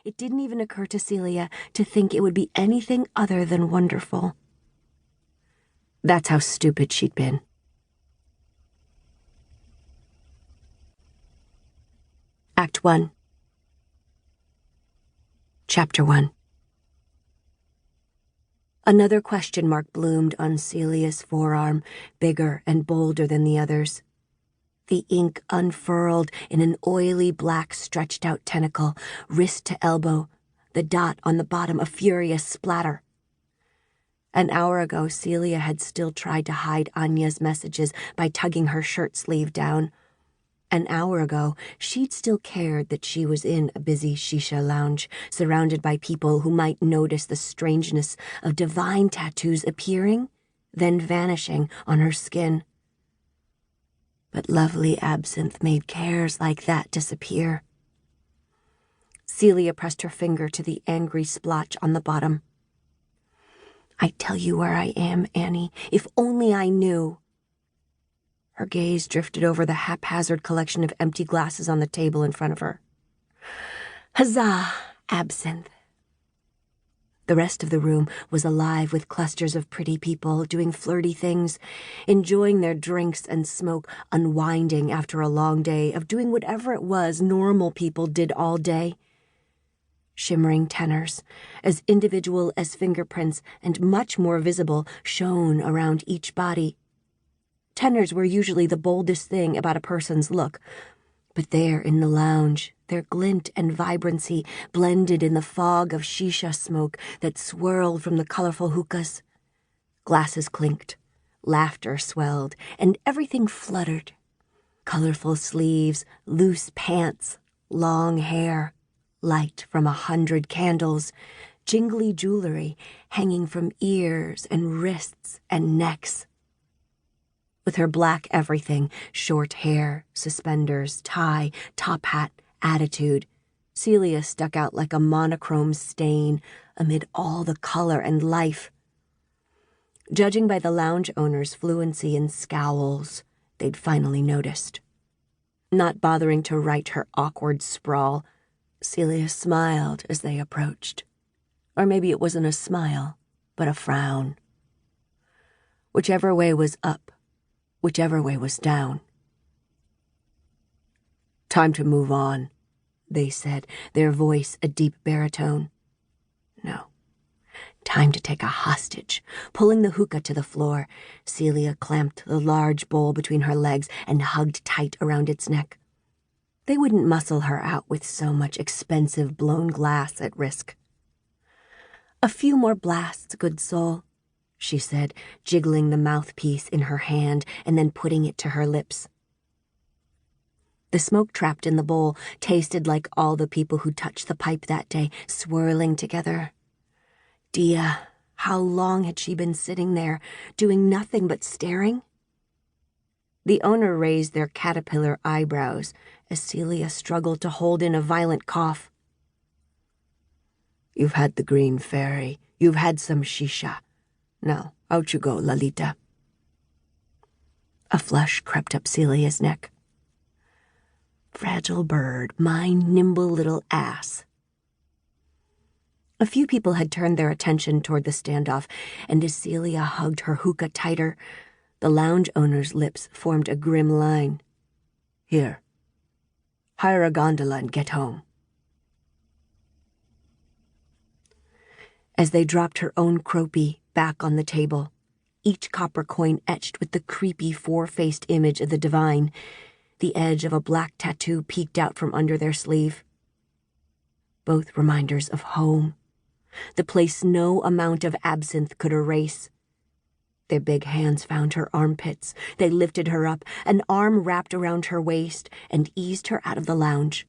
It didn't even occur to Celia to think it would be anything other than wonderful. That's how stupid she'd been. Act 1. Chapter 1. Another question mark bloomed on Celia's forearm, bigger and bolder than the others. The ink unfurled in an oily black stretched-out tentacle, wrist to elbow, the dot on the bottom a furious splatter. An hour ago, Celia had still tried to hide Anya's messages by tugging her shirt sleeve down. An hour ago, she'd still cared that she was in a busy shisha lounge, surrounded by people who might notice the strangeness of divine tattoos appearing, then vanishing on her skin. But lovely absinthe made cares like that disappear. Celia pressed her finger to the angry splotch on the bottom. "I tell you where I am, Annie. If only I knew." Her gaze drifted over the haphazard collection of empty glasses on the table in front of her. Huzzah, absinthe. The rest of the room was alive with clusters of pretty people doing flirty things, enjoying their drinks and smoke, unwinding after a long day of doing whatever it was normal people did all day. Shimmering tenors, as individual as fingerprints and much more visible, shone around each body. Tenors were usually the boldest thing about a person's look, but there in the lounge, their glint and vibrancy blended in the fog of shisha smoke that swirled from the colorful hookahs. Glasses clinked, laughter swelled, and everything fluttered. Colorful sleeves, loose pants, long hair, light from 100 candles, jingly jewelry hanging from ears and wrists and necks. With her black everything, short hair, suspenders, tie, top hat, attitude, Celia stuck out like a monochrome stain amid all the color and life. Judging by the lounge owner's fluency in scowls, they'd finally noticed. Not bothering to write her awkward sprawl, Celia smiled as they approached. Or maybe it wasn't a smile, but a frown. Whichever way was up, whichever way was down. "Time to move on," they said, their voice a deep baritone. No. Time to take a hostage. Pulling the hookah to the floor, Celia clamped the large bowl between her legs and hugged tight around its neck. They wouldn't muscle her out with so much expensive blown glass at risk. "A few more blasts, good soul," she said, jiggling the mouthpiece in her hand and then putting it to her lips. The smoke trapped in the bowl tasted like all the people who touched the pipe that day, swirling together. Dia, how long had she been sitting there, doing nothing but staring? The owner raised their caterpillar eyebrows as Celia struggled to hold in a violent cough. "You've had the green fairy. You've had some shisha. Now, out you go, Lalita." A flush crept up Celia's neck. Fragile bird, my nimble little ass. A few people had turned their attention toward the standoff, and as Celia hugged her hookah tighter, the lounge owner's lips formed a grim line. "Here, hire a gondola and get home." As they dropped her own croupie back on the table, each copper coin etched with the creepy four-faced image of the divine, the edge of a black tattoo peeked out from under their sleeve. Both reminders of home, the place no amount of absinthe could erase. Their big hands found her armpits. They lifted her up, an arm wrapped around her waist, and eased her out of the lounge.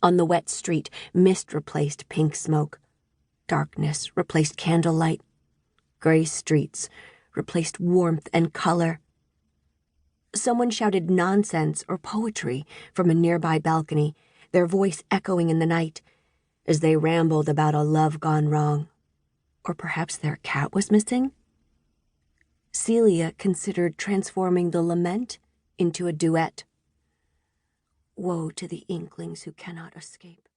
On the wet street, mist replaced pink smoke. Darkness replaced candlelight. Gray streets replaced warmth and color. Someone shouted nonsense or poetry from a nearby balcony, their voice echoing in the night, as they rambled about a love gone wrong. Or perhaps their cat was missing? Celia considered transforming the lament into a duet. Woe to the inklings who cannot escape.